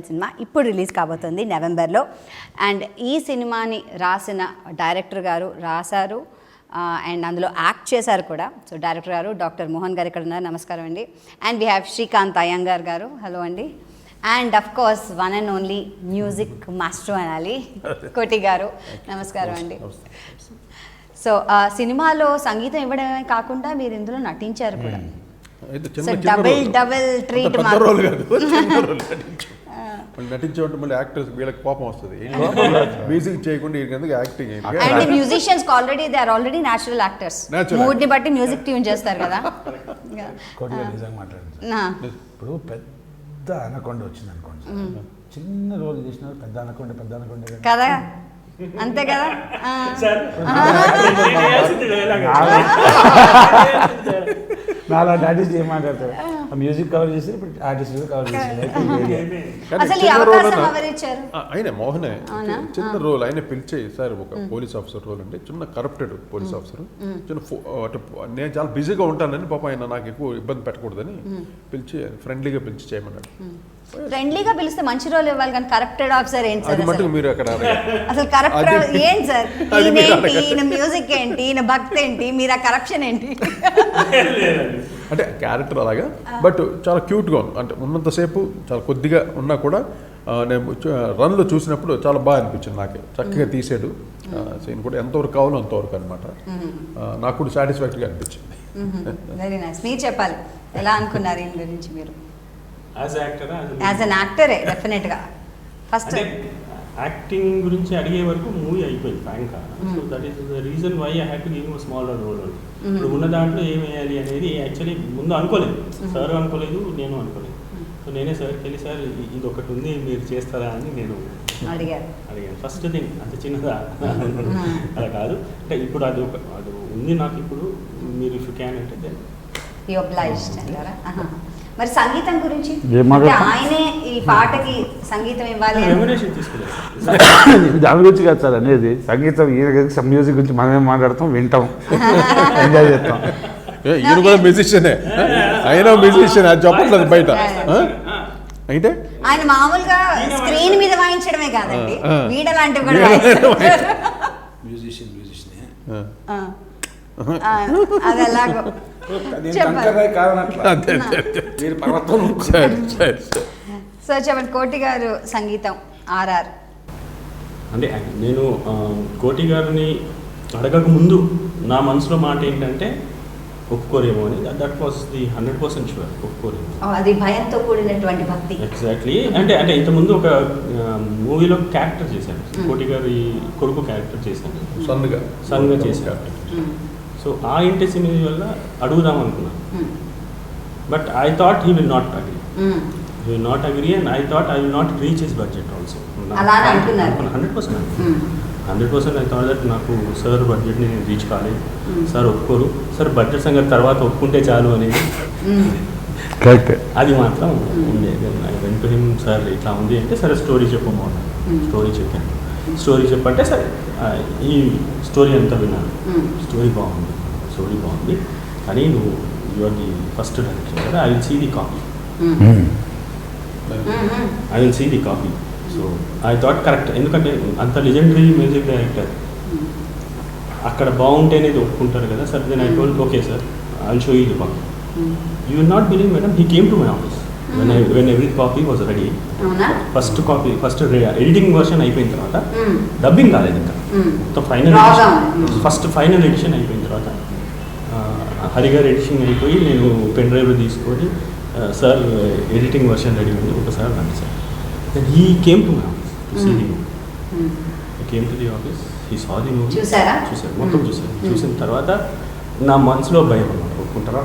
Cinema ఇప్పుడు release కాబోతుంది నవంబర్లో. అండ్ ఈ సినిమాని రాసిన డైరెక్టర్ గారు రాశారు అండ్ అందులో యాక్ట్ చేశారు కూడా. సో డైరెక్టర్ గారు డాక్టర్ మోహన్ గారు ఇక్కడ ఉన్నారు, నమస్కారం అండి. And we have Srikanth Iyengar garu, hello అండి. And of course one and only music master అనాలి, కోటి గారు, నమస్కారం అండి. సో సినిమాలో సంగీతం ఇవ్వడమే కాకుండా మీరు ఇందులో నటించారు కూడా. సో డబుల్ ట్రీట్ నటించేవంటే మళ్ళీ యాక్టర్స్ వీళ్ళకి కోపం వస్తుంది, మ్యూజిక్ చేయకుండా acting. And musicians already they are already natural actors, mood ని బట్టి మ్యూజిక్ ట్యూన్ చేస్తారు కదా. ఇప్పుడు పెద్ద అనకొండ వచ్చింది అనుకోండి, చిన్న రోల్ చేసినారు, పెద్ద అనకొండ కదా, అంతే కదా. నాలాంటి ఆర్టిస్ట్ ఏం మాట్లాడతారు, మ్యూజిక్ కవర్ చేసి ఇప్పుడు ఆర్టిస్ట్ కవర్ ఆయన మోహనే చిన్న రోల్ ఆయన పిలిచే సార్, ఒక పోలీస్ ఆఫీసర్ రోల్ అంటే చిన్న కరప్టెడ్ పోలీస్ ఆఫీసర్, చిన్న నేను చాలా బిజీగా ఉంటానని పాప ఆయన నాకు ఎక్కువ ఇబ్బంది పెట్టకూడదని పిలిచి ఫ్రెండ్లీగా పిలిచి చేయమన్నాడు. ఫ్రెండ్లీగా పిలిస్తే మంచి రోల్ ఇవ్వాలి కానీ కరప్టెడ్ ఆఫీసర్ ఏంటి సార్? మటుకు మీరు అక్కడ అసలు కరప్టెడ్ ఏంటి సార్? ఈయన మ్యూజిక్ ఏంటి, ఈయన భక్తి ఏంటి, మీరు ఆ కరప్షన్ ఏంటి? అంటే క్యారెక్టర్ అలాగా, బట్ చాలా క్యూట్గా ఉంది. అంటే ఉన్నంతసేపు చాలా కొద్దిగా ఉన్నా కూడా నేను రన్లో చూసినప్పుడు చాలా బాగా అనిపించింది నాకు, చక్కగా తీసాడు సీన్ కూడా, ఎంతవరకు కావాలో అంతవరకు అనమాట. నాకు కూడా సాటిస్ఫాక్టరీగా అనిపించింది. Very nice. మీరు చెప్పాలి, ఎలా అనుకున్నారు ఈయన గురించి మీరు? యాజ్ అన్ యాక్టరే డెఫినెట్గా. ఫస్ట్ యాక్టింగ్ గురించి అడిగే వరకు మూవీ అయిపోయింది ఫ్రాంక్గా. So that is the reason why I had to give smaller role. ఇప్పుడు ఉన్న దాంట్లో ఏం వేయాలి అనేది యాక్చువల్లీ ముందు అనుకోలేదు, సార్ అనుకోలేదు, నేను అనుకోలేదు. సో నేనే సార్కి వెళ్ళి, సార్ ఇది ఒకటి ఉంది మీరు చేస్తారా అని నేను అడిగాను. ఫస్ట్ థింగ్ అంత చిన్నదా అలా కాదు, అంటే ఇప్పుడు అది ఉంది నాకు, ఇప్పుడు మీరు ఇఫ్ యూ క్యాన్ అంటే దెన్ యు అబ్లైజ్డ్ అంటారా? మరి సంగీతం గురించి ఆయనే ఈ పాటకి సంగీతం ఇవ్వాలి దాని గురించి కాదు సార్ అనేది. సంగీతం ఈయన మ్యూజిక్ గురించి మనమేం మాట్లాడతాం, వింటాం, ఎంజాయ్ చేస్తాం. ఈయన కూడా మ్యూజిషియనే, ఆయన మ్యూజిషియన్, అది చెప్పట్లేదు బయట. అయితే ఆయన మామూలుగా స్క్రీన్ మీద వాయించడమే కాదండి, వీడలాంటివి కూడా మ్యూజిషియన్ అది ఎలాగో. సో చెప్పండి, కోటి గారు సంగీతం RR అంటే నేను కోటి గారిని అడగక ముందు నా మనసులో మాట ఏంటంటే ఒప్పుకోరేమో అని. దట్ వాస్ ది 100% షూర్, ఒప్పుకోరేమో. అది భయంతో కూడినటువంటి భక్తి. ఎగ్జాక్ట్లీ. అంటే ఇంతకుముందు ఒక మూవీలో క్యారెక్టర్ చేశాను, కోటి గారి కొడుకు క్యారెక్టర్ చేశాను, సన్గా చేశాను. సో ఆ ఇంటెన్షన్ వల్ల అడుగుదాం అనుకున్నాను. But I thought he will not agree. He will not agree and I thought I will not reach his budget also. 100% I thought that నాకు సార్ బడ్జెట్ని నేను రీచ్ కాలేదు, సార్ ఒప్పుకోరు, సార్ బడ్జెట్ సంగతి తర్వాత ఒప్పుకుంటే చాలు అనేది అది మాత్రం ఉండేది. I went to him, sir ఇట్లా ఉంది అంటే, సరే స్టోరీ చెప్పమన్నాను. స్టోరీ చెప్పాను. స్టోరీ చెప్పంటే సరే ఈ స్టోరీ అంతా విన్నాను. స్టోరీ బాగుంది కానీ నువ్వు you are the first director కదా, I will see the copy. So I thought correct, ఎందుకంటే అంత లెజెండరీ మ్యూజిక్ డైరెక్టర్, అక్కడ బాగుంటే అనేది ఒప్పుకుంటారు కదా sir. Then I told okay sir, I will show you the copy. You will not believe madam, he came to my office when every copy was ready. First editing version అయిపోయిన తర్వాత, dubbing కాలేదు ఇంకా, final edition అయిపోయిన తర్వాత హరిగారు edition అయిపోయి నేను pen డ్రైవ్లో తీసుకొని, సార్ ఎడిటింగ్ వర్షన్ రెడీ ఉంది, ఒకసారి రండి sir. Then he came to my office to see the movie. He came to the office, he saw the movie, చూసారు మొత్తం చూసారు. చూసిన తర్వాత నా మనసులో భయం అన్నమాట, ఒప్పుకుంటారా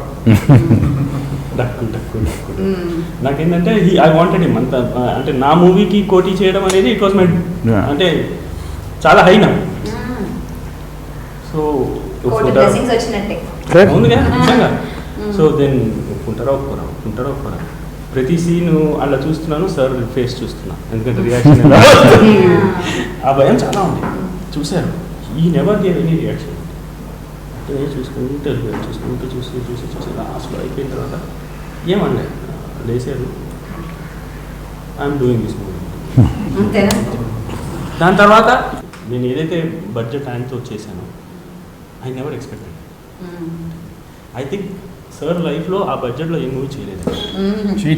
డక్కు నాకేంటంటే ఐ వాంటెడ్ హిమ్ అంత. అంటే నా మూవీకి కోటి చేయడం అనేది ఇట్ వాజ్ మై, అంటే చాలా హై నా. సో అవునుగా నిజంగా. సో దెన్ ఒప్పుకుంటారా ఒప్పుకోరా ప్రతి సీన్ అలా చూస్తున్నాను, సార్ ఫేస్ చూస్తున్నాను, ఎందుకంటే రియాక్షన్ ఆ భయం చాలా ఉంది. చూశారు, ఈ నెవర్ గేవ్ ఎనీ రియాక్షన్. చూసుకుంటూ చూసి లాస్ట్లో అయిపోయిన తర్వాత ఏమన్నా లేచారు, ఐఎమ్ డూయింగ్ దిస్ మూవీ. అంతేనా? దాని తర్వాత నేను ఏదైతే బడ్జెట్ ఆయనతో చేశానో I never expected. I think sir లైఫ్లో ఆ బడ్జెట్లో ఏ మూవీ చేయలేదు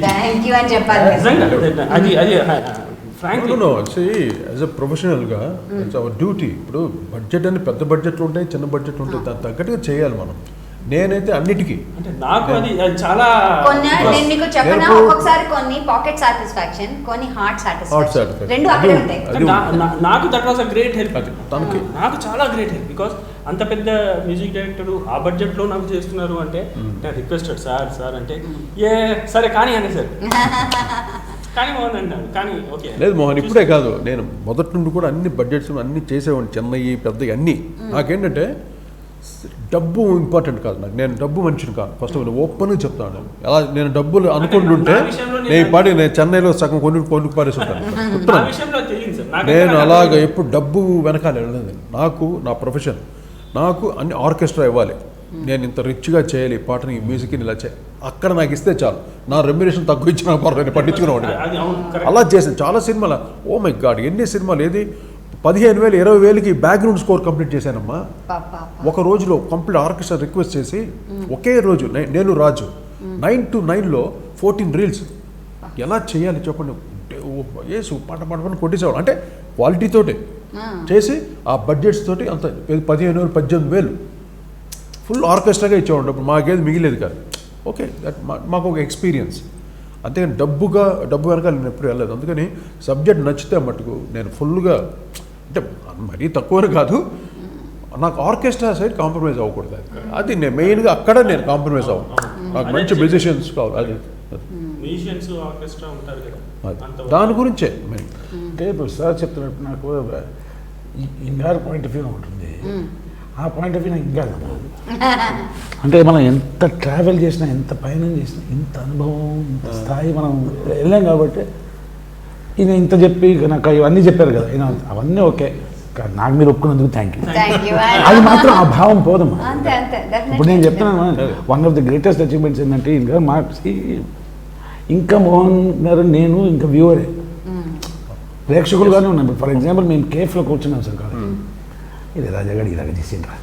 థ్యాంక్ యూ అని చెప్పాలి. నిజంగా. అది ఫ్రాంక్లీ యాజ్ అ ప్రొఫెషనల్గా ఇట్స్ అవర్ డ్యూటీ. ఇప్పుడు బడ్జెట్ అని పెద్ద బడ్జెట్లు ఉంటాయి, చిన్న బడ్జెట్ ఉంటాయి, దానికి తగ్గట్టుగా చేయాలి మనం. నేనైతే అన్నిటికీ అంటే నాకు అది చాలా కొన్ని నేను మీకు చెప్పనా, ఒక్కొక్కసారి కొన్ని పాకెట్ సాటిస్ఫాక్షన్, కొన్ని హార్ట్ సాటిస్ఫాక్షన్, రెండు అక్కడే ఉంటాయి. నాకు that was a great help. తనకి నాకు చాలా గ్రేట్ హెల్ప్ బికాస్ అంత పెద్ద మ్యూజిక్ డైరెక్టర్ ఆ బడ్జెట్లో నాకు చేస్తున్నారు అంటే నేను రిక్వెస్టెడ్ సార్ అంటే ఏ సరే కానీ అనే సార్ కానీ మోహన్ అన్నాడు. కానీ ఓకే లేదు మోహన్, ఇప్పుడే కాదు, నేను మొదటి నుండి కూడా అన్ని బడ్జెట్స్ అన్ని చేసేవాడిని, చెన్నై పెద్దవి అన్నీ. నాకేంటంటే డబ్బు ఇంపార్టెంట్ కాదు నాకు, నేను డబ్బు మనిషిని కాదు. ఫస్ట్ ఆఫ్ ఆల్ ఓపెన్గా చెప్తాను, అలా నేను డబ్బులు అనుకుంటుంటే నేను చెన్నైలో సగం కొన్ని పారేసి ఉంటాను. నేను అలాగ ఎప్పుడు డబ్బు వెనకాల వెళ్ళలేదు. నాకు నా ప్రొఫెషన్, నాకు అన్ని ఆర్కెస్ట్రా ఇవ్వాలి, నేను ఇంత రిచ్గా చేయాలి పాటని, మ్యూజిక్ని ఇలా చేయాలి, అక్కడ నాకు ఇస్తే చాలు. నా రెమ్యునరేషన్ తక్కువ ఇచ్చిన పర్వాలేదు, పట్టించుకునేవాడిని. అలా చేసాను చాలా సినిమాలు. ఓ మై గాడ్, ఎన్ని సినిమాలు! ఏది 15,000 20,000కి బ్యాక్గ్రౌండ్ స్కోర్ కంప్లీట్ చేశానమ్మా ఒక రోజులో. కంప్లీట్ ఆర్కెస్ట్రా రిక్వెస్ట్ చేసి ఒకే రోజు నేను రాజు 9 to 9లో 14 రీల్స్. ఎలా చేయాలి చెప్పండి? ఏసు పాట కొట్టేసేవాడు. అంటే క్వాలిటీతోటి చేసి ఆ బడ్జెట్స్ తోటి అంత 15,000 18,000 ఫుల్ ఆర్కెస్ట్రాగా ఇచ్చేవాడు. అప్పుడు మాకేది మిగిలేదు కాదు. ఓకే, దట్ మాకు ఒక ఎక్స్పీరియన్స్. అంతేగాని డబ్బు వెనకాల నేను ఎప్పుడు వెళ్ళలేదు. అందుకని సబ్జెక్ట్ నచ్చితే మటుకు నేను ఫుల్గా, అంటే మరీ తక్కువ కాదు, నాకు ఆర్కెస్ట్రా సైడ్ కాంప్రమైజ్ అవ్వకూడదు. అది నేను మెయిన్గా అక్కడ నేను కాంప్రమైజ్ అవ్వను. నాకు మంచి మ్యూజిషియన్స్ కావాలి. అది దాని గురించే మెయిన్. అంటే ఇప్పుడు సార్ చెప్తున్నట్టు నాకు ఇంగారు పాయింట్ ఆఫ్ వ్యూ ఉంటుంది. ఆ పాయింట్ ఆఫ్ వ్యూ నాకు ఇంకా అంటే మనం ఎంత ట్రావెల్ చేసినా, ఎంత పయనం చేసినా, ఇంత అనుభవం, ఇంత స్థాయి మనం వెళ్ళాం కాబట్టి ఈయన ఇంత చెప్పి నాకు ఇవన్నీ చెప్పారు కదా, ఈయన అవన్నీ ఓకే, నాకు మీరు ఒప్పుకున్నందుకు థ్యాంక్ యూ. అది మాత్రం ఆ భావం పోదమ్మా. ఇప్పుడు నేను చెప్తున్నాను, one of the greatest achievements ఏంటంటే ఇంకా మా ఇంకా మోహన్ గారు, నేను ఇంకా వ్యూవరే, ప్రేక్షకులుగానే ఉన్నాం. ఫర్ ఎగ్జాంపుల్ మేము కేఫ్లో కూర్చున్నాం సార్ కాదు, ఇది రాజాగడి ఇలాగ చేసిండ్రా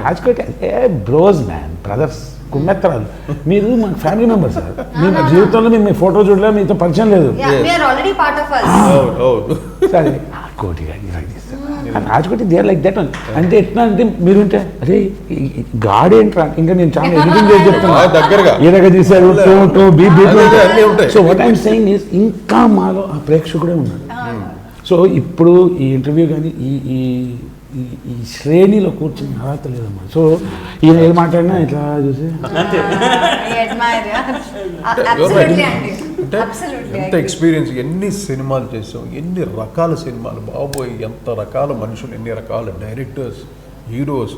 రాజ్కోట్ బ్రోస్ మ్యాన్, బ్రదర్స్, కుమ్మెత్తరాలు, మీరు మా ఫ్యామిలీ మెంబర్స్ సార్. మీ జీవితంలో మేము మీ ఫోటో చూడలేదు, మీతో పరిచయం లేదు. సరే కోటిగా ఇలాగ చేస్తారు Rajkoti, they are like that. అంటే ఎట్లా అంటే మీరుంటే అరే గాడ్ ఏంట్రా, ఇంకా నేను చాలా ఎడిటింగ్ చేసి చెప్తాను దగ్గరగా ఏదైనా చేశారు. So what I'm saying is ఇంకా మాలో ఆ ప్రేక్షకుడే ఉన్నాడు. సో ఇప్పుడు ఈ ఇంటర్వ్యూ కానీ ఈ శ్రేణిలో కూర్చుని అర్హత లేదమ్మా. సో ఈయన ఏం మాట్లాడినా ఇట్లా చూసి ఎంత ఎక్స్పీరియన్స్, ఎన్ని సినిమాలు చేసాం, ఎన్ని రకాల సినిమాలు, బాబోయ్ ఎంత రకాల మనుషులు, ఎన్ని రకాల డైరెక్టర్స్, హీరోస్,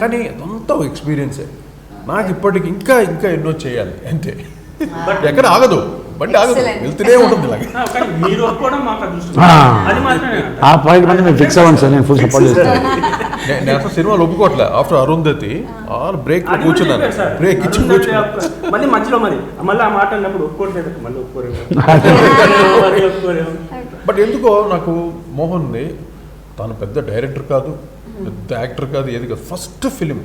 కానీ అదంతా ఎక్స్పీరియన్సే. నాకు ఇప్పటికి ఇంకా ఎన్నో చేయాలి అంతే. బట్ ఎక్కడ ఆగదు, బండి ఆగదు, వెళ్తూనే ఉంటుంది. ఆ పాయింట్ మీద నేను ఫిక్స్ అవ్వండి సార్, నేను ఫుల్ సపోర్ట్ చేస్తాను. నేను అసలు సినిమాలు ఒప్పుకోవట్లే. ఆఫ్టర్ అరుంధతి బ్రేక్ కూర్చున్నాను, బ్రేక్ ఇచ్చి మళ్ళీ మధ్యలో మళ్ళీ ఆ మాట అన్నప్పుడు ఒప్పుకోవట్లేదు, మళ్ళీ ఒప్పుకోలేదు. బట్ ఎందుకో నాకు మోహన్ని, తను పెద్ద డైరెక్టర్ కాదు, పెద్ద యాక్టర్ కాదు, ఏది కాదు, ఫస్ట్ ఫిలిం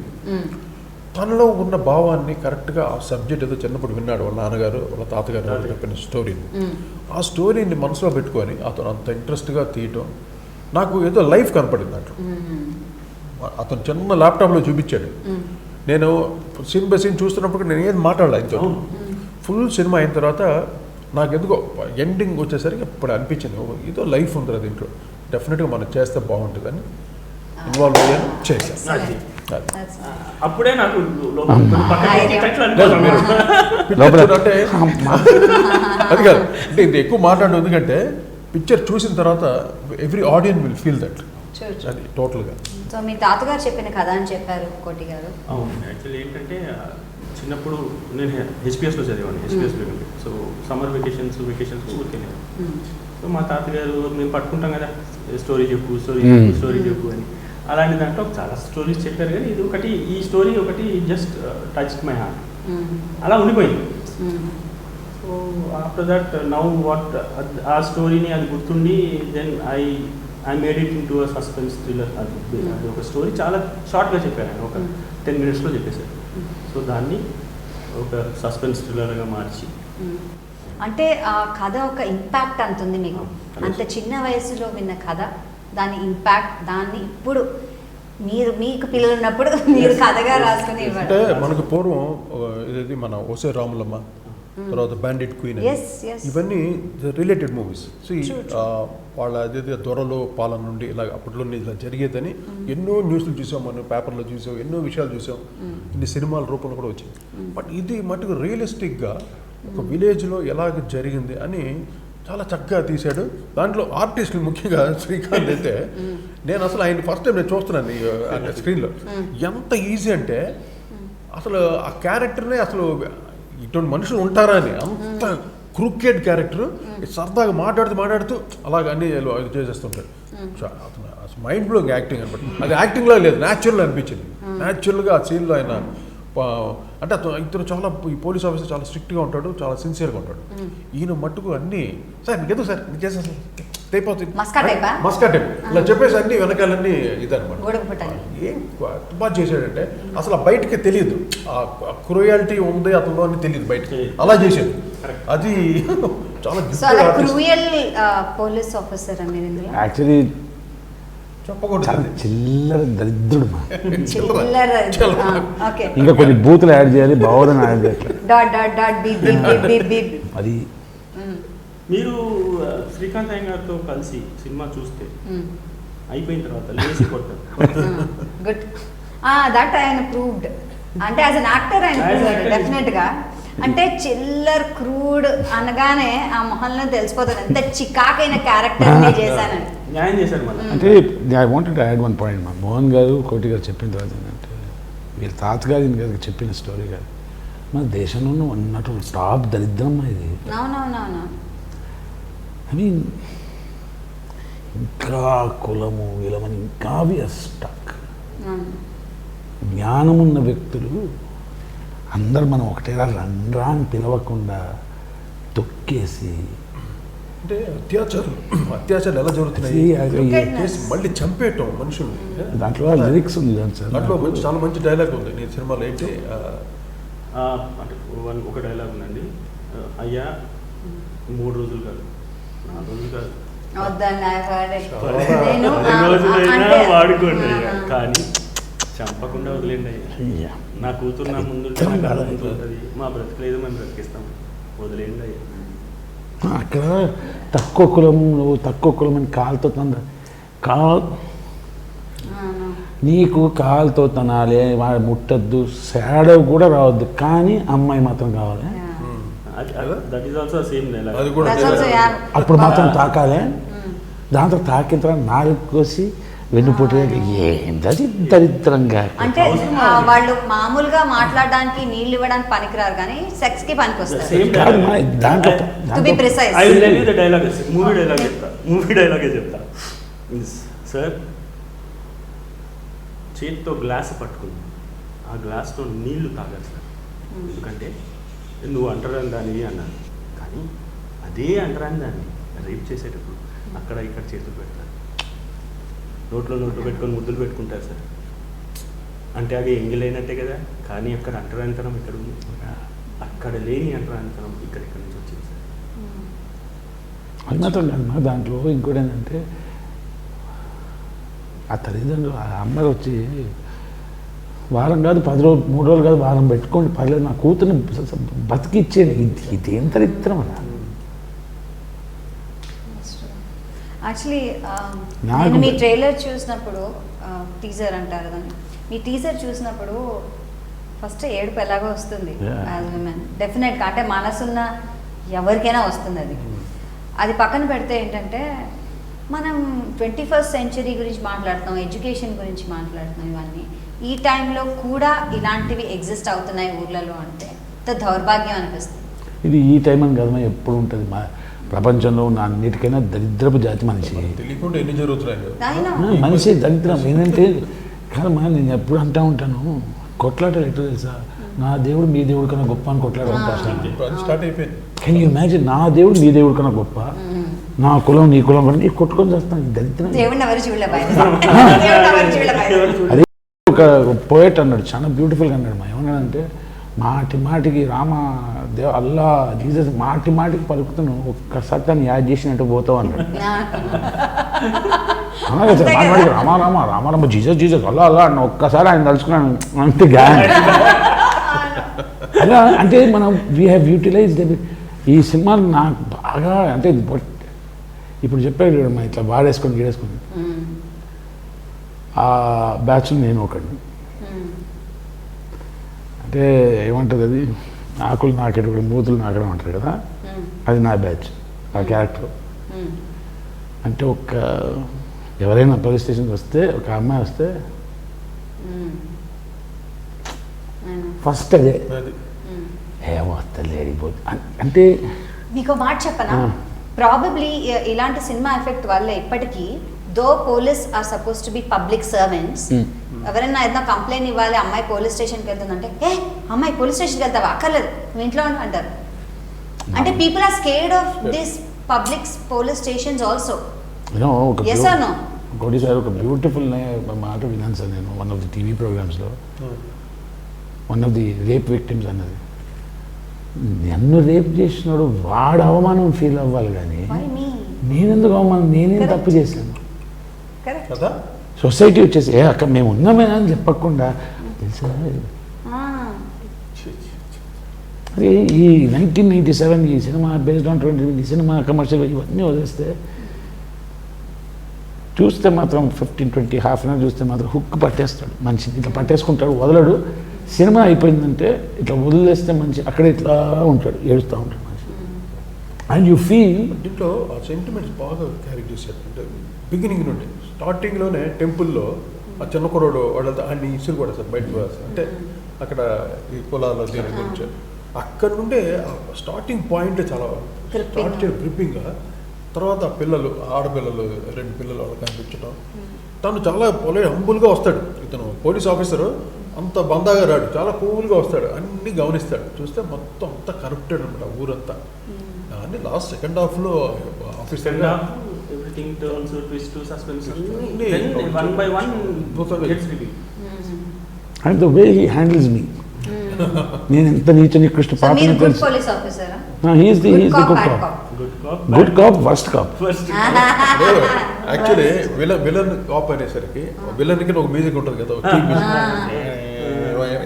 తనలో ఉన్న భావాన్ని కరెక్ట్గా, ఆ సబ్జెక్ట్ ఏదో చిన్నప్పుడు విన్నాడు వాళ్ళ నాన్నగారు వాళ్ళ తాతగారు చెప్పిన స్టోరీని, ఆ స్టోరీని మనసులో పెట్టుకొని అతను అంత ఇంట్రెస్ట్గా తీయటం నాకు ఏదో లైఫ్ కనపడింది అట్లా. అతను చిన్న ల్యాప్టాప్లో చూపించాడు. నేను సీన్ బై సీన్ చూస్తున్నప్పుడు నేను ఏం మాట్లాడలే ఆయనతో. ఫుల్ సినిమా అయిన తర్వాత నాకు ఎందుకో ఎండింగ్ వచ్చేసరికి ఇప్పుడు అనిపించింది, ఏదో లైఫ్ ఉంటుంది దీంట్లో, డెఫినెట్గా మనం చేస్తే బాగుంటుందని ఇన్వాల్వ్ అయ్యాను, చేశాను. అప్పుడే నాకు అంటే అది కాదు, అంటే ఇది ఎక్కువ మాట్లాడడం ఎందుకంటే పిక్చర్ చూసిన తర్వాత every audience will feel that. అది టోటల్గా. సో మీ తాతగారు చెప్పిన కథ అని చెప్పారు కోటి గారు. అవును, యాక్చువల్లీ ఏంటంటే చిన్నప్పుడు నేను హెచ్పిఎస్లో చదివాను, హెచ్పిఎస్లో. సో సమ్మర్ వెకేషన్స్ ఊరికెళ్ళాను. సో మా తాతగారు మేము పట్టుకుంటాం కదా, స్టోరీ చెప్పు అని. అలాంటి దాంట్లో చాలా స్టోరీస్ చెప్పారు, కానీ ఇది ఒకటి, ఈ స్టోరీ ఒకటి జస్ట్ టచ్ మై హార్ట్, అలా ఉండిపోయింది. So so after that now what ఆ స్టోరీని అది గుర్తుండి then I made it into suspense thriller. అది ఒక స్టోరీ చాలా షార్ట్గా చెప్పాను, ఒక 10 minutesలో చెప్పేశాను. సో దాన్ని ఒక సస్పెన్స్ థ్రిల్లర్గా మార్చి. అంటే ఆ కథ ఒక ఇంపాక్ట్ అంతుంది మీకు, అంత చిన్న వయసులో విన్న కథ, దాని ఇంపాక్ట్, దాన్ని ఇప్పుడు మీకు పిల్లలు ఉన్నప్పుడు మీరు కథగా రాసుకుని అంటే మనకు పూర్వం ఇది మన ఓసే రాములమ్మ, తర్వాత బ్యాండిట్ క్వీన్, ఇవన్నీ రిలేటెడ్ మూవీస్. సో వాళ్ళ అదే దొరలో పాలన నుండి ఇలా అప్పట్లో ఇలా జరిగేదని ఎన్నో న్యూస్లు చూసాం, మనం పేపర్లో చూసాం, ఎన్నో విషయాలు చూసాం, ఇన్ని సినిమాల రూపంలో కూడా వచ్చింది. బట్ ఇది మటుకు రియలిస్టిక్గా ఒక విలేజ్లో ఎలాగ జరిగింది అని చాలా చక్కగా తీశాడు. దాంట్లో ఆర్టిస్టులు ముఖ్యంగా శ్రీకాంత్ అయితే, నేను అసలు ఆయన ఫస్ట్ టైం నేను చూస్తున్నాను స్క్రీన్లో, ఎంత ఈజీ అంటే అసలు ఆ క్యారెక్టర్నే అసలు ఇటువంటి మనుషులు ఉంటారా అని, అంత క్రూకెడ్ క్యారెక్టర్, సరదాగా మాట్లాడుతూ అలాగ అన్ని చేసేస్తుంటాడు. అతను మైండ్ బ్లోయింగ్ యాక్టింగ్ అనమాట. అది యాక్టింగ్లో లేదు, న్యాచురల్ అనిపించింది. న్యాచురల్గా ఆ సీన్లో ఆయన అంటే ఇతను చాలా, ఈ పోలీస్ ఆఫీసర్ చాలా స్ట్రిక్ట్గా ఉంటాడు, చాలా సిన్సియర్గా ఉంటాడు. ఈయన మట్టుకు అన్నీ సార్ మీకు ఎందుకు సార్ మీకు చేసేసి అయిపోతుంది మస్కా టైప్ ఇలా చెప్పేసి అన్ని వెనకాలన్నీ ఇదనమాట. ఏం బాగా చేశాడంటే అసలు ఆ బయటకి తెలియదు, ఆ క్రూయాలిటీ ఉంది అతను అని తెలియదు బయటకి, అలా చేశాడు. అది చాలా పోలీస్ ఆఫీసర్ యాక్చువల్లీ చెప్పకూడదు, చిల్లర దరిద్రుడు. ఓకే, ఇంకా కొన్ని బూతులు యాడ్ చేయాలి, బాగోదని యాడ్ చేయాలి. అది మీరు శ్రీకాంత్ అయ్య గారితో కలిసి సినిమా చూస్తే అయిపోయిన తర్వాత లేచి కొట్టారు. గుడ్, దట్ ఆయన ప్రూవ్డ్. అంటే యాజ్ అన్ యాక్టర్ ఆయన డెఫినెట్ గా, అంటే చిల్లర్ క్రూడ్ అనగానే ఆ మొహంలో తెలిసిపోతుంది ఎంత చికాకైన క్యారెక్టర్ చేశానని. న్యాయం చేశారు మళ్ళీ. అంటే I wanted to add one point. మా మోహన్ గారు, కోటి గారు చెప్పిన తర్వాత ఏంటంటే, వీళ్ళ తాతగారి గారికి చెప్పిన స్టోరీ గారు, మన దేశంలో ఉన్నట్టు టాప్ దరిద్రం ఇది. అవునవునవును. ఐ మీన్ ఇంకా కులము వీలమని ఇంకా స్టక్. జ్ఞానమున్న వ్యక్తులు అందరు మనం ఒకటేలా రండ్రా అని పిలవకుండా తొక్కేసి, అంటే అత్యాచారాలు ఎలా జరుగుతున్నాయి, మళ్ళీ చంపేయటం మనుషులు. దాంట్లో లిరిక్స్ ఉంది సార్, దాంట్లో చాలా మంచి డైలాగ్ ఉంది నీ సినిమాలో. ఏంటి అంటే ఒక డైలాగ్ ఉందండి, అయ్యా 3 రోజులు కాదు 4 రోజులు కాదు, 10 రోజులైనా వాడుకోండి అయ్యా, కానీ చంపకుండా వదిలేండి అయ్యా. నా కూతురు నా ముందు ఉంటుంది, మా బ్రతికలేదు మేము బ్రతికిస్తాం, వదిలేండి అయ్యా. అక్కడ తక్కువ కులం, నువ్వు తక్కువ కులం అని కాలుతో నీకు కాలుతో తనాలి, వాడు ముట్టద్దు, శాడవ్ కూడా రావద్దు, కానీ అమ్మాయి మాత్రం కావాలి. అప్పుడు మాత్రం తాకాలి. దాంతో తాకిన తర్వాత 4 కోసి వెన్నుపోటు. ఏం దరిద్రంగా. అంటే వాళ్ళు మామూలుగా మాట్లాడడానికి, నీళ్ళు ఇవ్వడానికి పనికిరారు, కానీ సెక్స్ కి పనికొస్తారు. మూవీ డైలాగే చెప్తా. సార్, చేతితో గ్లాస్ పట్టుకుని ఆ గ్లాస్లో నీళ్లు తాగాలి సార్, ఎందుకంటే నువ్వు అంటరాని దానివి అన్నాను. కానీ అదే అంటరాని దాన్ని రేప్ చేసేటప్పుడు అక్కడ ఇక్కడ చేతులు పెడతారు, నోట్లో పెట్టుకొని ముద్దులు పెట్టుకుంటారు సార్. అంటే అవి ఎంగిలైనట్టే కదా, కానీ అక్కడ అంటరానితనం ఇక్కడ ఉంది, అక్కడ లేని అంటరానితనం ఇక్కడ నుంచి వచ్చింది సార్. అది మాత్రం కాదు మా దాంట్లో ఇంకోటి ఏంటంటే, ఆ తల్లిదండ్రులు ఆ అమ్మాయి వచ్చి వారం కాదు 10 రోజులు 3 రోజులు కాదు వారం పెట్టుకోండి పర్లేదు, నా కూతుర్ని బతికిచ్చేది. ఇదేం దరిద్రం అలా. యాక్చువల్లీ నేను మీ ట్రైలర్ చూసినప్పుడు, టీజర్ అంటారు దాన్ని, మీ టీజర్ చూసినప్పుడు ఫస్ట్ ఏడుపు ఎలాగో వస్తుంది యాజ్ విమెన్ డెఫినెట్గా. అంటే మనసున్న ఎవరికైనా వస్తుంది అది. అది పక్కన పెడితే ఏంటంటే, మనం 21st century గురించి మాట్లాడుతున్నాం, ఎడ్యుకేషన్ గురించి మాట్లాడుతున్నాం, ఇవన్నీ ఈ టైంలో కూడా ఇలాంటివి ఎగ్జిస్ట్ అవుతున్నాయి ఊర్లలో అంటే ఎంత దౌర్భాగ్యం అనిపిస్తుంది. ఇది ఈ టైం అని కదా ఎప్పుడు ఉంటుంది. మా ప్రపంచంలో ఉన్న అన్నిటికైనా దరిద్రపు జాతి మనిషి. తెలియకుండా ఎన్ని జరుగుతున్నాయి మనిషి దరిద్రం. ఏంటంటే కాదమ్మా, నేను ఎప్పుడు అంటూ ఉంటాను, కొట్లాటలు ఎట్లా తెలుసా, నా దేవుడు మీ దేవుడు కన్నా గొప్ప అని కొట్లాడడం స్టార్ట్ అయిపోయింది. కెన్ యూ ఇమాజిన్, నా దేవుడు నీ దేవుడు కన్నా గొప్ప, నా కులం నీ కులం కన్నా నీకు కొట్టుకొని చేస్తాను దరిద్రం. దేవుడిని ఎవరు చూడలే బయట. దేవుడిని ఎవరు చూడలే బయట. అదే ఒక పోయట్ అన్నాడు, చాలా బ్యూటిఫుల్గా అన్నాడు. మా ఏమన్నాడంటే, మాటి మాటికి రామ అల్లా జీసస్ మాటి మాటికి పలుకుతున్నావు, ఒక్కసారి దాన్ని యాడ్ చేసినట్టు పోతావు అన్నాడు. అలాగే సార్, మాటి మాటికి రామ రామ రామ రామ జీసస్ జీసస్ అల్లా అల్లా అన్న ఒక్కసారి ఆయన తలుచుకున్నాను అంతే గ్యాన్. అలా అంటే మనం వీ హ్యావ్ యూటిలైజ్డ్ ఈ సినిమాలు నాకు బాగా అంటే ఇప్పుడు చెప్పాడు మా ఇట్లా వాడేసుకొని గీడేసుకొని ఆ బ్యాచ్లో నేను ఒకడిని. అంటే ఏమంటుంది అది, ఆకులు నాకేటప్పుడు మూతులు నాకడం అంటారు కదా, అది నా బ్యాచ్ ఆ క్యారెక్టర్. అంటే ఎవరైనా పోలీస్ స్టేషన్కి వస్తే ఒక అమ్మాయి వస్తే ఫస్ట్ అదే ఏమొస్తుంది లేడిపోతుంది అంటే. నీకు మాట చెప్పనా, ప్రాబబ్లీ ఇలాంటి సినిమా ఎఫెక్ట్ వల్ల ఇప్పటికీ though police are suppose to be public servants, ఎవరైనా ఏదైనా కంప్లైంట్ ఇవ్వాలి, అమ్మాయి పోలీస్ స్టేషన్కి వెళ్తుందంటే అమ్మాయి పోలీస్ స్టేషన్కి వెళ్తావా, అక్కర్లేదు నువ్వు ఇంట్లో అంటారు. అంటే people are scared of this public police stations also. Yes or no? ఒకటి సార్ ఒక బ్యూటిఫుల్ మాట విన్నాను సార్ నేను వన్ ఆఫ్ ది టీవీ ప్రోగ్రామ్స్లో. One of the rape victims అన్నది, నన్ను రేప్ చేసినాడు వాడు అవమానం ఫీల్ అవ్వాలి కానీ నేనెందుకు అవమానం, నేనేం తప్పు చేశాను. సొసైటీ వచ్చేసి అక్క మేము ఉన్నామేనా అని చెప్పకుండా తెలుసా. అదే ఈ 1997 ఈ సినిమా బేస్డ్ ఆన్ 20 ఈ సినిమా కమర్షియల్ ఇవన్నీ వదిలేస్తే చూస్తే మాత్రం 15-20 హాఫ్ అన్ అవర్ చూస్తే మాత్రం హుక్ పట్టేస్తాడు మనిషిని, ఇట్లా పట్టేసుకుంటాడు వదలడు. సినిమా అయిపోయిందంటే ఇట్లా వదిలేస్తే మనిషి అక్కడ ఇట్లా ఉంటాడు, ఏడుస్తూ ఉంటాడు మనిషి. అండ్ యూ ఫీల్ దీంట్లో ఆ సెంటిమెంట్స్ బాగా క్యారీ చేశారు. అంటే బిగినింగ్ నుండి స్టార్టింగ్లోనే టెంపుల్లో ఆ చిన్న కుర్రోడు వాళ్ళతో అన్ని ఇసురు కూడా సార్ బయటకు వస్తారు. అంటే అక్కడ ఈ కులాల దీని గురించి అక్కడ నుండే స్టార్టింగ్ పాయింట్ చాలా స్టార్ట్ చేయడం గ్రిప్పింగ్గా. తర్వాత పిల్లలు ఆడపిల్లలు 2 పిల్లలు వాళ్ళకి కనిపించడం, తను చాలా హంబుల్గా వస్తాడు. ఇతను పోలీస్ ఆఫీసరు అంత బందాగా రాడు, చాలా కూల్గా వస్తాడు, అన్నీ గమనిస్తాడు. చూస్తే మొత్తం అంతా కరప్టెడ్ అనమాట ఊరంతా. అన్నీ లాస్ట్ సెకండ్ హాఫ్లో ఆఫీసర్గా everything turns to twist to suspense. Then one by one gets revealed. And the way he handles me. నేను ఎంత నీచ నికృష్ట పాపని తెలుసు. He's the good cop. Good cop, worst cop. Actually villain cop అనేసరికి విలన్కి ఒక మ్యూజిక్ ఉంటుంది కదా,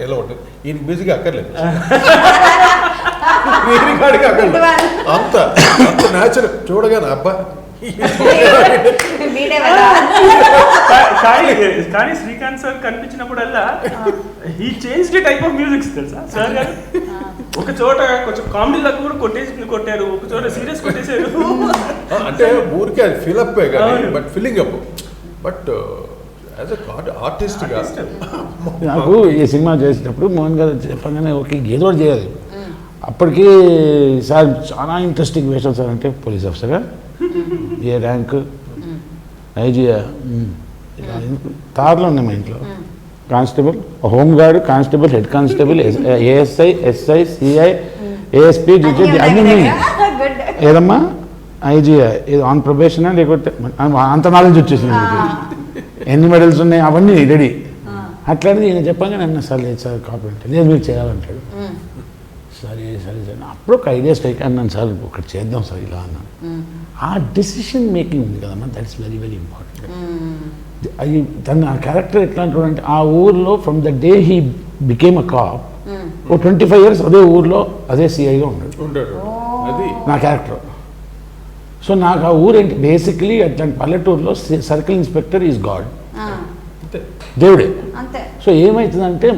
ఎలా ఉంటుంది. ఈయన మ్యూజిక్ అక్కర్లేదు, అక్కర్లేదు, అంత అంత న్యాచురల్ చూడగానే అబ్బా. కానీ శ్రీకాంత్ సార్ కనిపించినప్పుడల్లా he change the type of music తెలుసా సార్ గారు. ఒక చోట కొంచెం కామెడీలకు కూడా కొట్టారు, ఒక చోట సీరియస్ కొట్టేశారు. అంటే ఊరికే అది ఫిలప్ కానీ but filling up. But as a ఆర్టిస్ట్గా నాకు ఈ సినిమా చేసేటప్పుడు మోహన్ గారు చెప్పగానే ఓకే ఏదో ఒకటి చేయాలి. అప్పటికి సార్ చాలా ఇంట్రెస్టింగ్ వేషాలు సార్. అంటే పోలీస్ ఆఫీసర్గా ఏ ర్యాంక్, ఐజీఆ, తారలో ఉన్నాయి మా ఇంట్లో. Constable, home guard, constable, head constable, ASI, SI, CI, ASP, డిజెడ్ అన్నీ ఏదమ్మా ఐజీఆ. ఇది ఆన్ ప్రొబేషనా లేకపోతే అంత నాలెడ్జ్ వచ్చేసింది. ఎన్ని మెడల్స్ ఉన్నాయి అవన్నీ రెడీ. అట్లాంటిది ఈయన చెప్పాగా నన్ను సార్ లేదు సార్ కాపీ అంటే లేదు మీరు చేయాలంటాడు. సరే సరే సరే అప్పుడు ఒక ఐడియా స్ట్రైక్ అన్నాను సార్ ఒకటి చేద్దాం సార్ ఇలా అన్నాను. ఆ డెసిషన్ మేకింగ్ ఉంది కదమ్మా, దట్స్ వెరీ వెరీ ఇంపార్టెంట్. అది తన ఆ క్యారెక్టర్ ఎట్లాంటి అంటే ఆ ఊర్లో from the day he became a cop ఓ 25 years అదే ఊర్లో అదే సిఐగా ఉన్నాడు అది నా క్యారెక్టర్. సో నాకు ఆ ఊరేంటి బేసిక్లీ అట్లాంటి పల్లెటూరులో సర్కిల్ ఇన్స్పెక్టర్ ఈజ్ గాడ్, దేవుడే. సో ఏమవుతుందంటే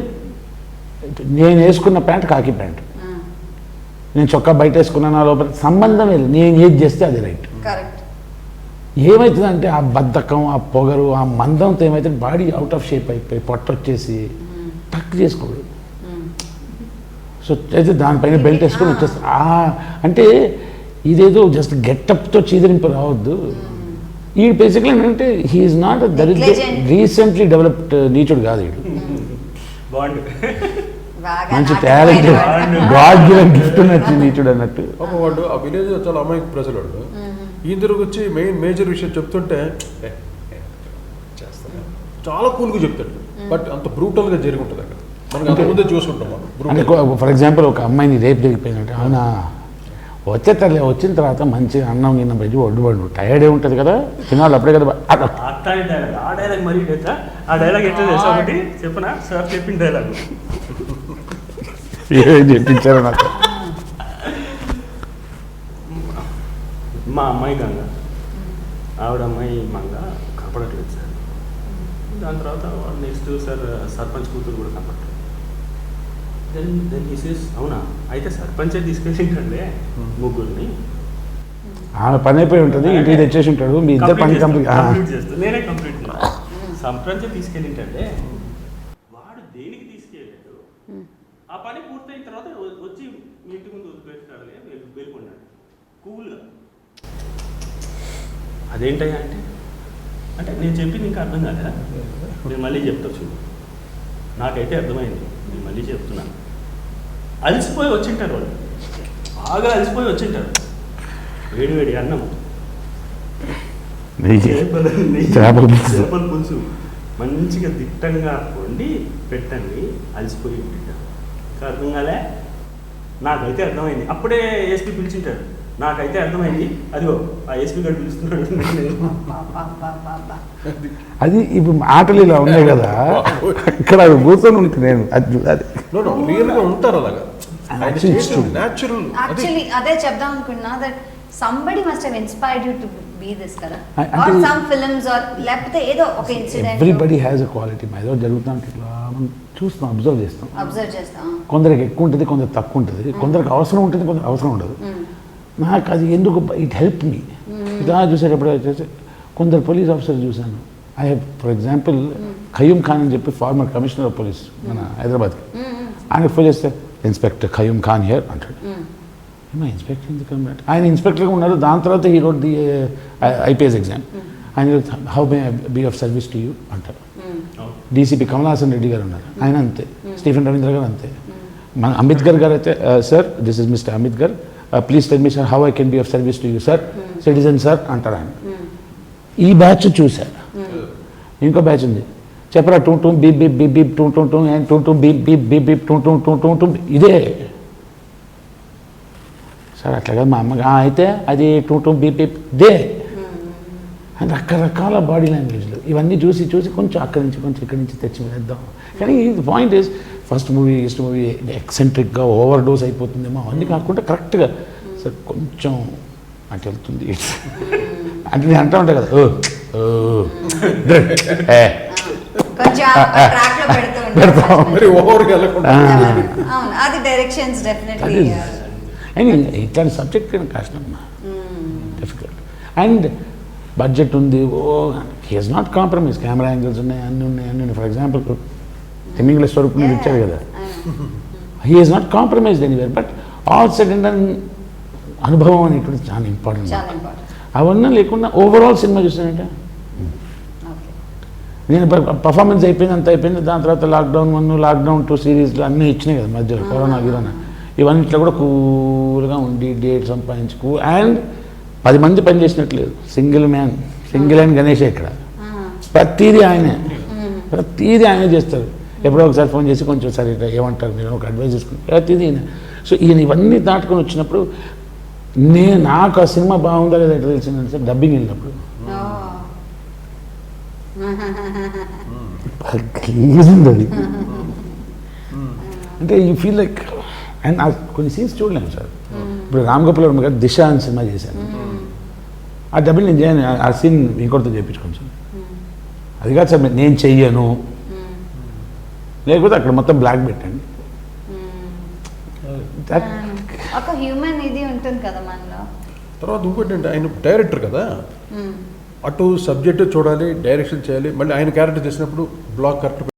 నేను వేసుకున్న ప్యాంట్ కాకి ప్యాంట్, నేను చొక్కా బయట వేసుకున్నా నా లోపల సంబంధం లేదు, నేను ఏది చేస్తే అది రైట్. ఏమవుతుందంటే ఆ బద్ధకం, ఆ పొగరు, ఆ మందంతో ఏమైతే బాడీ అవుట్ ఆఫ్ షేప్ అయిపోయి పొట్టొచ్చేసి టక్ చేసుకోడు. సో అయితే దానిపైన బెల్ట్ వేసుకొని వచ్చేస్తా. అంటే ఇదేదో జస్ట్ గెటప్తో చీదరింపు రావద్దు. ఈ బేసిక్లీ ఏంటంటే హీఈస్ నాట్ రీసెంట్లీ డెవలప్డ్ నీచుడు కాదు వీడు. బాగా మంచి నాటుకుపోయిన టాలెంట్ వాడు. గాడ్ గివెన్ గిఫ్ట్ ఉన్నట్టు నీచుడు అన్నట్టు. ఒక వాడు ఆ విలేజ్ చాలా అమాయక ప్రజలు వాడు ఈయన తిరిగి వచ్చి మేజర్ విషయం చెప్తుంటే "ఏ, ఏ, చేస్తాను చాలా కూల్గా చెప్తాడు బట్ అంత బ్రూటల్గా జరిగి ఉంటుంది అక్కడ మనకి అంత ముందే చూసుకుంటాం మనం అంటే brutal. ఫర్ ఎగ్జాంపుల్ ఒక అమ్మాయిని రేపు జరిగిపోయినట్టు అవునా వచ్చిన తర్వాత మంచిగా అన్నం గిన్నం పెట్టి ఒడ్డుపడు టైర్డే ఉంటుంది కదా తినాలి అప్పుడే కదా అట్లాంటి డైలాగ్ ఆ డైలాగ్ మరీ తెలుసా ఆ డైలాగ్ ఎట్లా తెలుసా ఒకటి చెప్పనా సార్ చెప్పిన డైలాగ్ ఏం చెప్పించారు నాకు. మా అమ్మాయి గంగ ఆవిడ అమ్మాయి మంగ కనపడట్లేదు సార్ దాని తర్వాత నెక్స్ట్ సార్ సర్పంచ్ కూతురు కూడా కనపడట్లేదు దెన్ ఈసెస్ అవునా అయితే సర్పంచే తీసుకెళ్ళింటండి ముగ్గురిని ఆమె పని అయిపోయి ఉంటుంది ఇంటికి తెచ్చేసి ఉంటాడు మీ ఇద్దరు పని కంప్లీట్ కంప్లీట్ చేస్తాను నేనే కంప్లీట్ చేస్తాను సర్పంచే తీసుకెళ్ళింటంటే వాడు దేనికి తీసుకెళ్ళాడు ఆ పని పూర్తయిన తర్వాత వచ్చి మీ ఇంటి ముందు వదిలిపెట్టాడని వెళ్ళిపోయినాడు కూల్గా అదేంటయ్యా అంటే నేను చెప్పింది ఇంకా అర్థం కాదా నేను మళ్ళీ చెప్తా చూడు నాకైతే అర్థమైంది నేను మళ్ళీ చెప్తున్నాను అలసిపోయి వచ్చింటారు వాళ్ళు బాగా అలసిపోయి వచ్చింటారు వేడి వేడి అన్నం చేపల పులుసు మంచిగా దిట్టంగా వండి పెట్టండి అలసిపోయి ఉంటారు అర్థం కాలే నాకైతే అర్థమైంది అప్పుడే ఎస్పీ పిలిచింటారు నాకైతే అర్థమైంది అదిగో ఆ ఎస్పీ గారు పిలుస్తున్నాడు అది ఇప్పుడు ఆటలు ఇలా ఉన్నాయి కదా ఇక్కడ అది కూర్చొని ఉంటుంది నేను అది రియల్గా ఉంటారు అలాగా న్యాచురల్ యాక్చువల్లీ అదే చెప్దాం అనుకున్నా that somebody must have inspired you to be this కదా అంటే ఆర్ సమ్ ఫిల్మ్స్ ఆర్ లేకపోతే ఏదో ఒక incident everybody has a quality ఏదో జరుగుతాం ఇట్లా మనం చూస్తాం అబ్జర్వ్ చేస్తాం అబ్జర్వ్ చేస్తాం కొందరికి ఎక్కువ ఉంటుంది కొందరికి తక్కువ ఉంటుంది కొందరికి అవసరం ఉంటుంది కొందరికి అవసరం ఉండదు నాకు అది ఎందుకు ఇట్ హెల్ప్ మీ ఇలా చూసేటప్పుడు వచ్చేసి కొందరు పోలీస్ ఆఫీసర్ చూశాను I have for example Qayyum Khan అని చెప్పి ఫార్మర్ కమిషనర్ ఆఫ్ పోలీస్ మన హైదరాబాద్కి ఆయన ఫోన్ చేస్తే ఇన్స్పెక్టర్ ఖయూమ్ ఖాన్ హియర్ అంటాడు ఏమో ఇన్స్పెక్టర్ ఎందుకు అన్నట్టు ఆయన ఇన్స్పెక్టర్గా ఉన్నారు దాని తర్వాత he rode the IPS exam ఆయన how may be of service to you అంటారు డీసీపీ కమలాసన్ రెడ్డి గారు ఉన్నారు ఆయన అంతే స్టీఫెన్ రవీంద్ర గారు అంతే మన అంబేద్కర్ గారు అయితే sir this is mister Ambedkar please tell me sir how I can be of service to you sir citizen sir అంటారు ఆయన ఈ బ్యాచ్ చూశారు ఇంకో బ్యాచ్ ఉంది చెప్పరా టూ టూ బీప్ బీప్ బీప్ బీప్ టూ టూ టూ అండ్ టూ టూ బీప్ బీప్ బీప్ బీప్ టూ టూ టూ టూ టూ ఇదే సార్ అట్లా కదా మా అమ్మగా అయితే అది టూ టూ బీప్ బీప్ దే అని రకరకాల బాడీ లాంగ్వేజ్లు ఇవన్నీ చూసి చూసి కొంచెం అక్కడి నుంచి కొంచెం ఇక్కడి నుంచి తెచ్చి వేద్దాం కానీ పాయింట్ ఈజ్ ఫస్ట్ మూవీ ఎక్సెంట్రిక్గా ఓవర్ డోస్ అయిపోతుందేమో అవన్నీ కాకుండా కరెక్ట్గా సార్ కొంచెం అటు వెళ్తుంది అంటే నేను అంటూ ఉంటాను కదా కొంచెం ట్రాక్ లో పెడుతూ పెడతాం. ఉంటారు మరి ఓవర్గా వెళ్ళకుండా అవును అది డైరెక్షన్స్ డెఫినెట్లీ అండ్ ఇట్లాంటి సబ్జెక్ట్ కష్టమ్మా డిఫికల్ట్ అండ్ బడ్జెట్ ఉంది ఓ he's not compromise camera angles ఉన్నాయి అన్నీ ఉన్నాయి ఫర్ ఎగ్జాంపుల్ తిమ్మింగ్ల స్వరూప్ మీద ఇచ్చారు కదా he's not compromised anywhere but all said and అనుభవం అనేటువంటి చాలా ఇంపార్టెంట్ చాలా ఇంపార్టెంట్ అవన్నీ లేకుండా ఓవరాల్ సినిమా చూసానంటే ఓకే నేను పర్ఫార్మెన్స్ అయిపోయింది అంత అయిపోయింది దాని తర్వాత లాక్డౌన్ 1 లాక్డౌన్ 2 సిరీస్లు అన్నీ ఇచ్చినాయి కదా మధ్యలో కరోనా గిరోనా ఇవన్నిట్లో కూడా కూల్గా ఉండి డేట్ సంపాదించుకు అండ్ 10 మంది పనిచేసినట్లేదు సింగిల్ అండ్ గణేష్ ఇక్కడ ప్రతిదీ ఆయనే చేస్తారు ఎప్పుడో ఒకసారి ఫోన్ చేసి కొంచెం సరే ఏమంటారు మీరు ఒక అడ్వైస్ తీసుకుని ప్రతిదీ ఈయన సో ఈయన ఇవన్నీ దాటుకొని వచ్చినప్పుడు నాకు ఆ సినిమా బాగుందా లేదా ఎట్లా తెలిసిందంటే సార్ డబ్బింగ్ వెళ్ళినప్పుడు ప్లీజింగ్ అది అంటే యూ ఫీల్ లైక్ అండ్ కొన్ని సీన్స్ చూడలేము సార్ ఇప్పుడు రామ్ గోపాల్ వర్మ గారు దిశ అని సినిమా చేశాను ఆ డబ్బింగ్ నేను చేయను ఆ సీన్ ఇంకోటితో చేయించుకోండి సార్ అది కాదు సార్ నేను చెయ్యను లేకపోతే అక్కడ మొత్తం బ్లాక్ పెట్టండి ఒక హ్యూమన్ ఇది ఉంటుంది కదా మనలో తర్వాత ఇంకోటి అంటే ఆయన డైరెక్టర్ కదా అటు సబ్జెక్టు చూడాలి డైరెక్షన్ చేయాలి మళ్ళీ ఆయన క్యారెక్టర్ చేసినప్పుడు బ్లాక్ కరెక్ట్